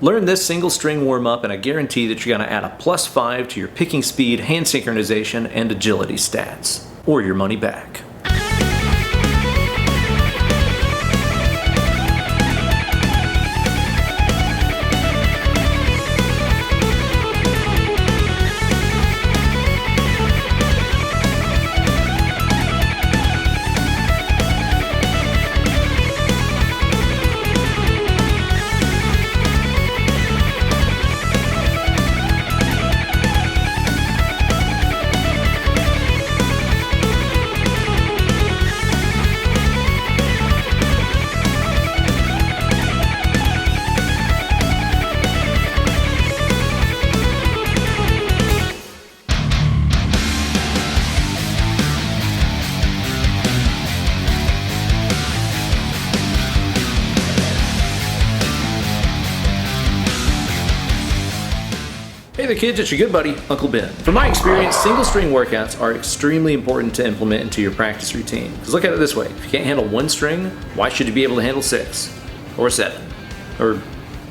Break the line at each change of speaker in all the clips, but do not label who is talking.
Learn this single string warm-up and I guarantee that you're going to add a +5 to your picking speed, hand synchronization, and agility stats. Or your money back.
Hey there kids, it's your good buddy, Uncle Ben. From my experience, single string workouts are extremely important to implement into your practice routine. Because look at it this way, if you can't handle one string, why should you be able to handle 6? Or 7? Or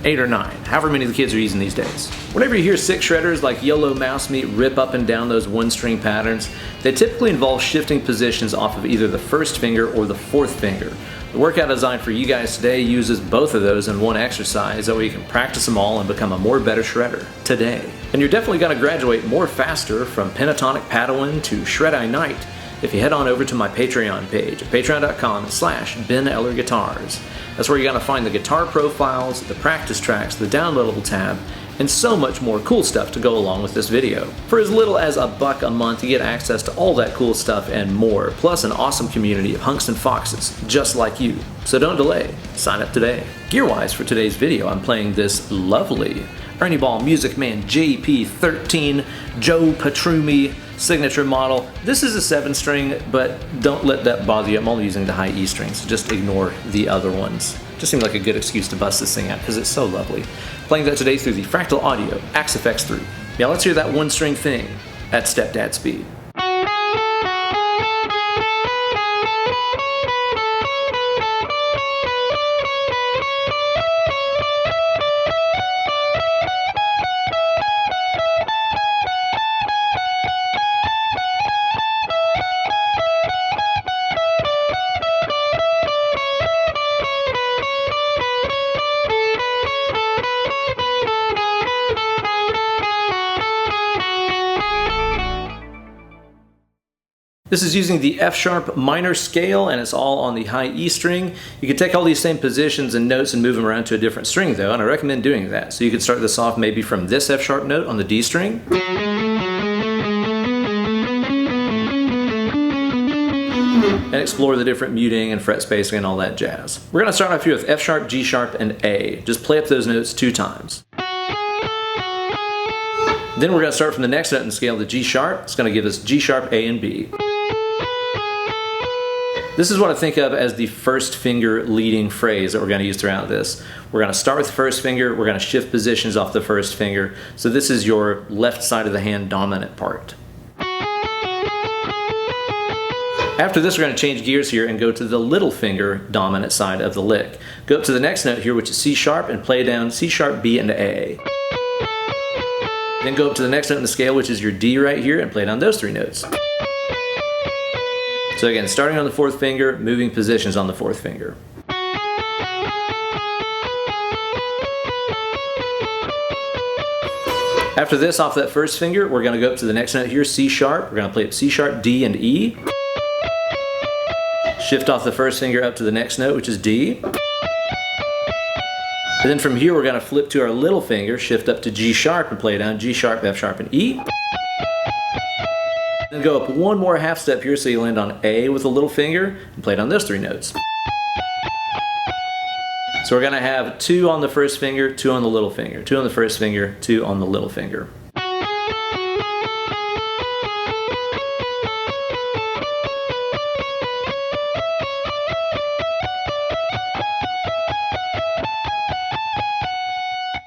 8 or 9? However many the kids are using these days. Whenever you hear sick shredders like YOLO Mouse Meat rip up and down those one string patterns, they typically involve shifting positions off of either the first finger or the fourth finger. The workout designed for you guys today uses both of those in one exercise, that way you can practice them all and become a more better shredder today. And you're definitely going to graduate more faster from pentatonic Padawan to Shred-I Night if you head on over to my Patreon page at patreon.com/Ben Eller Guitars. That's where you're going to find the guitar profiles, the practice tracks, the downloadable tab, and so much more cool stuff to go along with this video. For as little as $1 a month, you get access to all that cool stuff and more, plus an awesome community of hunks and foxes just like you. So don't delay, sign up today. Gear-wise for today's video, I'm playing this lovely Ernie Ball Music Man JP13 Joe Petrucci signature model. This is a 7-string, but don't let that bother you. I'm only using the high E strings, so just ignore the other ones. Just seemed like a good excuse to bust this thing out because it's so lovely. Playing that today through the Fractal Audio Axe FX3. Now let's hear that one string thing at stepdad speed. This is using the F-sharp minor scale, and it's all on the high E string. You can take all these same positions and notes and move them around to a different string though, and I recommend doing that. So you can start this off maybe from this F-sharp note on the D string. And explore the different muting and fret spacing and all that jazz. We're going to start off here with F-sharp, G-sharp, and A. Just play up those notes 2 times. Then we're going to start from the next note in the scale, the G-sharp. It's going to give us G-sharp, A, and B. This is what I think of as the first finger leading phrase that we're going to use throughout this. We're going to start with the first finger, we're going to shift positions off the first finger. So this is your left side of the hand dominant part. After this, we're going to change gears here and go to the little finger dominant side of the lick. Go up to the next note here, which is C-sharp, and play down C-sharp, B, and A. Then go up to the next note in the scale, which is your D right here, and play down those 3 notes. So again, starting on the 4th finger, moving positions on the 4th finger. After this, off that first finger, we're going to go up to the next note here, C-sharp. We're going to play up C-sharp, D, and E. Shift off the first finger up to the next note, which is D. And then from here, we're going to flip to our little finger, shift up to G-sharp, and play down G-sharp, F-sharp, and E. Then go up one more half step here so you land on A with a little finger and play down those 3 notes. So we're going to have 2 on the first finger, 2 on the little finger, 2 on the first finger, 2 on the little finger.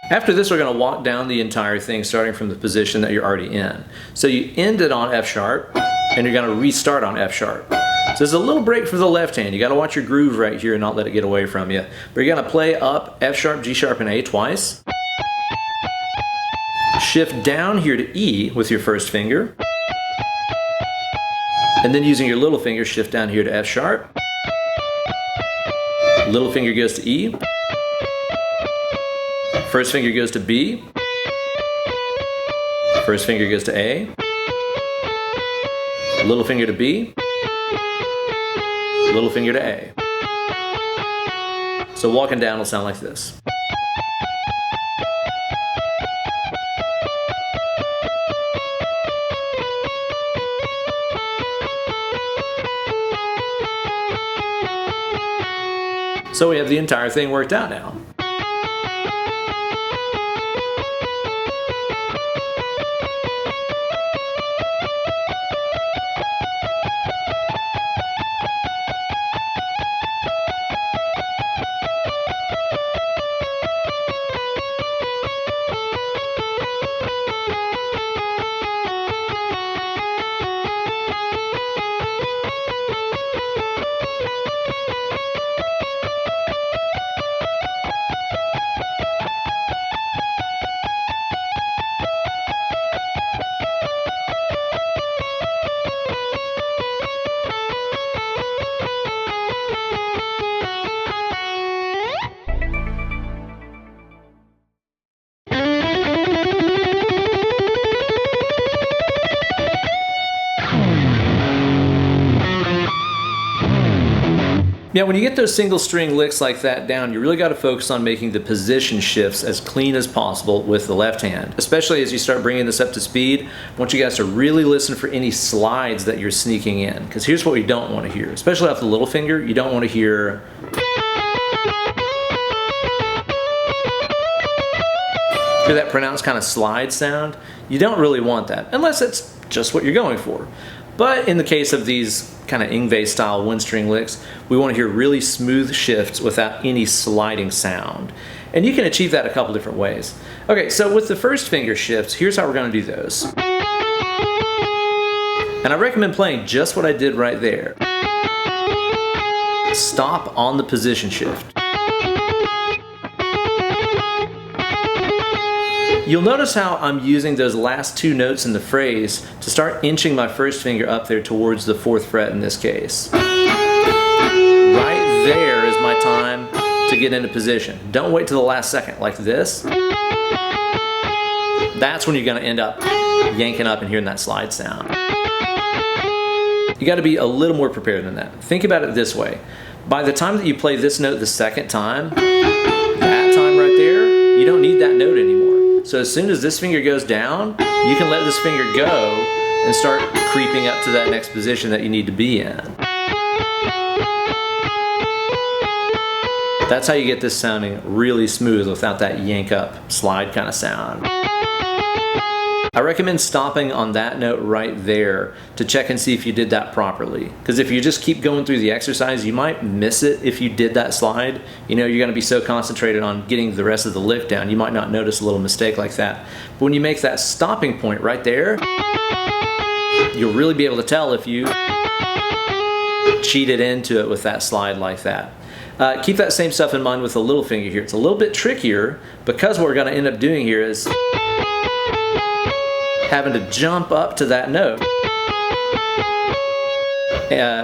After this, we're going to walk down the entire thing starting from the position that you're already in. So you end it on F sharp, and you're going to restart on F sharp. So there's a little break for the left hand. You got to watch your groove right here and not let it get away from you. But you're going to play up F sharp, G sharp, and A twice.
Shift down here to E with your first finger. And then using your little finger, shift down here to F sharp. Little finger goes to E. First finger goes to B. First finger goes to A. Little finger to B. Little finger to A. So walking down will sound like this. So we have the entire thing worked out now. Now when you get those single string licks like that down, you really got to focus on making the position shifts as clean as possible with the left hand. Especially as you start bringing this up to speed, I want you guys to really listen for any slides that you're sneaking in. Because here's what we don't want to hear. Especially off the little finger, you don't want to hear that pronounced kind of slide sound. You don't really want that, unless it's just what you're going for. But in the case of these kind of Yngwie style one string licks, we want to hear really smooth shifts without any sliding sound. And you can achieve that a couple different ways. Okay, so with the first finger shifts, here's how we're going to do those. And I recommend playing just what I did right there. Stop on the position shift. You'll notice how I'm using those last two notes in the phrase to start inching my first finger up there towards the 4th fret in this case. Right there is my time to get into position. Don't wait till the last second like this. That's when you're going to end up yanking up and hearing that slide sound. You got to be a little more prepared than that. Think about it this way. By the time that you play this note the second time, that time right there, you don't need that note anymore. So as soon as this finger goes down, you can let this finger go and start creeping up to that next position that you need to be in. That's how you get this sounding really smooth without that yank up slide kind of sound. I recommend stopping on that note right there to check and see if you did that properly. Because if you just keep going through the exercise, you might miss it if you did that slide. You know, you're going to be so concentrated on getting the rest of the lick down, you might not notice a little mistake like that. But when you make that stopping point right there, you'll really be able to tell if you cheated into it with that slide like that. Keep that same stuff in mind with the little finger here. It's a little bit trickier because what we're going to end up doing here is having to jump up to that note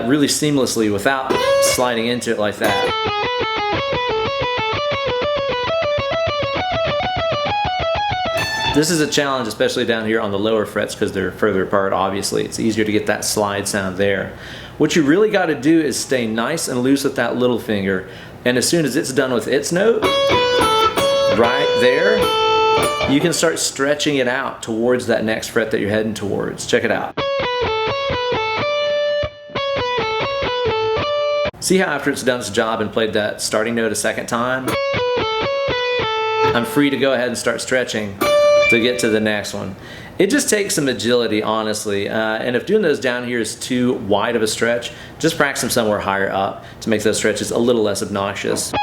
really seamlessly without sliding into it like that. This is a challenge, especially down here on the lower frets because they're further apart, obviously. It's easier to get that slide sound there. What you really got to do is stay nice and loose with that little finger, and as soon as it's done with its note, right there, you can start stretching it out towards that next fret that you're heading towards. Check it out. See how after it's done its job and played that starting note a second time, I'm free to go ahead and start stretching to get to the next one. It just takes some agility, honestly, and if doing those down here is too wide of a stretch, just practice them somewhere higher up to make those stretches a little less obnoxious.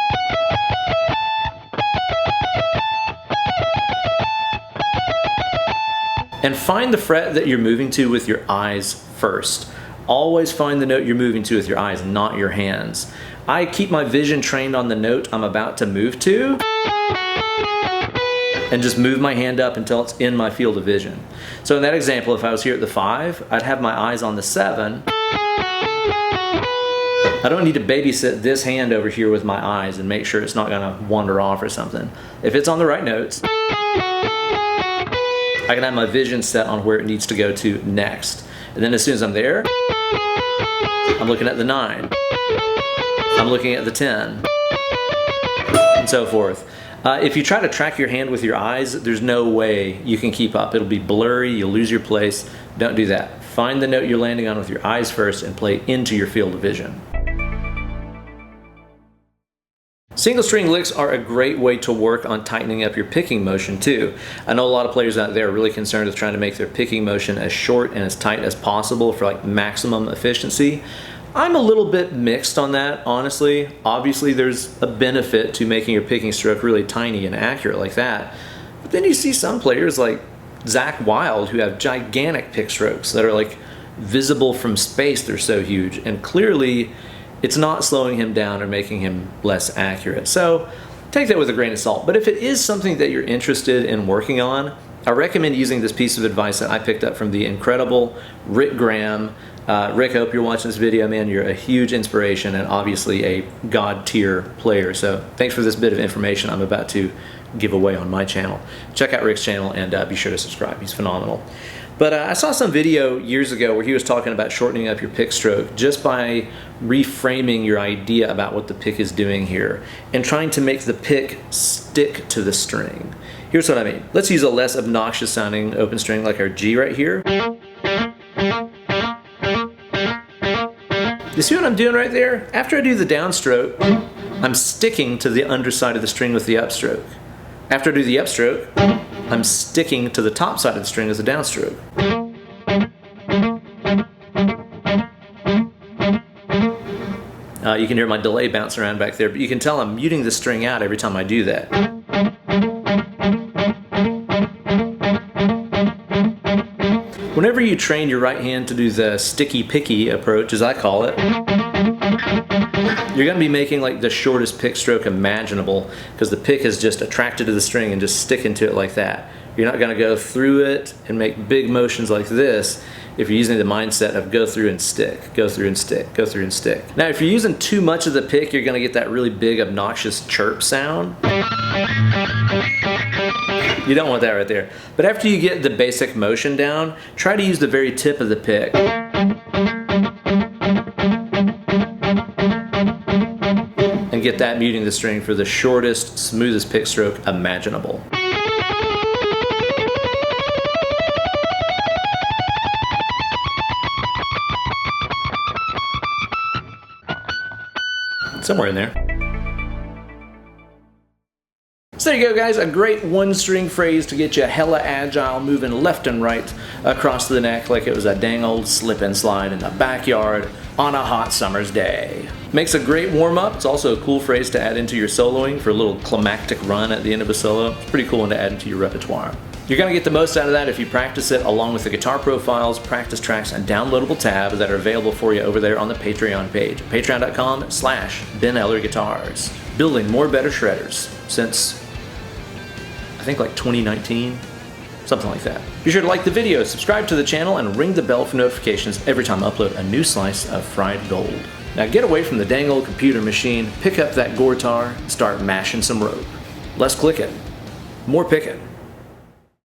And find the fret that you're moving to with your eyes first. Always find the note you're moving to with your eyes, not your hands. I keep my vision trained on the note I'm about to move to, and just move my hand up until it's in my field of vision. So in that example, if I was here at the 5, I'd have my eyes on the 7. I don't need to babysit this hand over here with my eyes and make sure it's not gonna wander off or something. If it's on the right notes, I can have my vision set on where it needs to go to next. And then as soon as I'm there, I'm looking at the 9. I'm looking at the 10. And so forth. If you try to track your hand with your eyes, there's no way you can keep up. It'll be blurry, you'll lose your place. Don't do that. Find the note you're landing on with your eyes first and play into your field of vision. Single string licks are a great way to work on tightening up your picking motion too. I know a lot of players out there are really concerned with trying to make their picking motion as short and as tight as possible for like maximum efficiency. I'm a little bit mixed on that, honestly. Obviously there's a benefit to making your picking stroke really tiny and accurate like that. But then you see some players like Zach Wild who have gigantic pick strokes that are like visible from space, they're so huge, and clearly it's not slowing him down or making him less accurate. So take that with a grain of salt. But if it is something that you're interested in working on, I recommend using this piece of advice that I picked up from the incredible Rick Graham. Rick, I hope you're watching this video, man. You're a huge inspiration and obviously a God tier player. So thanks for this bit of information I'm about to give away on my channel. Check out Rick's channel and be sure to subscribe. He's phenomenal. But I saw some video years ago where he was talking about shortening up your pick stroke just by reframing your idea about what the pick is doing here and trying to make the pick stick to the string. Here's what I mean. Let's use a less obnoxious sounding open string like our G right here. You see what I'm doing right there? After I do the downstroke, I'm sticking to the underside of the string with the upstroke. After I do the upstroke, I'm sticking to the top side of the string as a downstroke. You can hear my delay bounce around back there, but you can tell I'm muting the string out every time I do that. Whenever you train your right hand to do the sticky-picky approach, as I call it, you're going to be making like the shortest pick stroke imaginable because the pick is just attracted to the string and just sticking to it like that. You're not going to go through it and make big motions like this if you're using the mindset of go through and stick, go through and stick, go through and stick. Now if you're using too much of the pick, you're going to get that really big obnoxious chirp sound. You don't want that right there. But after you get the basic motion down, try to use the very tip of the pick. And get that muting the string for the shortest, smoothest pick stroke imaginable. Somewhere in there. So there you go, guys, a great one-string phrase to get you hella agile, moving left and right across the neck like it was a dang old slip and slide in the backyard on a hot summer's day. Makes a great warm-up. It's also a cool phrase to add into your soloing for a little climactic run at the end of a solo. It's a pretty cool one to add into your repertoire. You're going to get the most out of that if you practice it along with the guitar profiles, practice tracks, and downloadable tabs that are available for you over there on the Patreon page. Patreon.com/Ben Eller Guitars. Building more better shredders since, I think like 2019, something like that. Be sure to like the video, subscribe to the channel, and ring the bell for notifications every time I upload a new slice of fried gold. Now get away from the dang old computer machine, pick up that guitar, and start mashing some rope. Less clicking, more picking.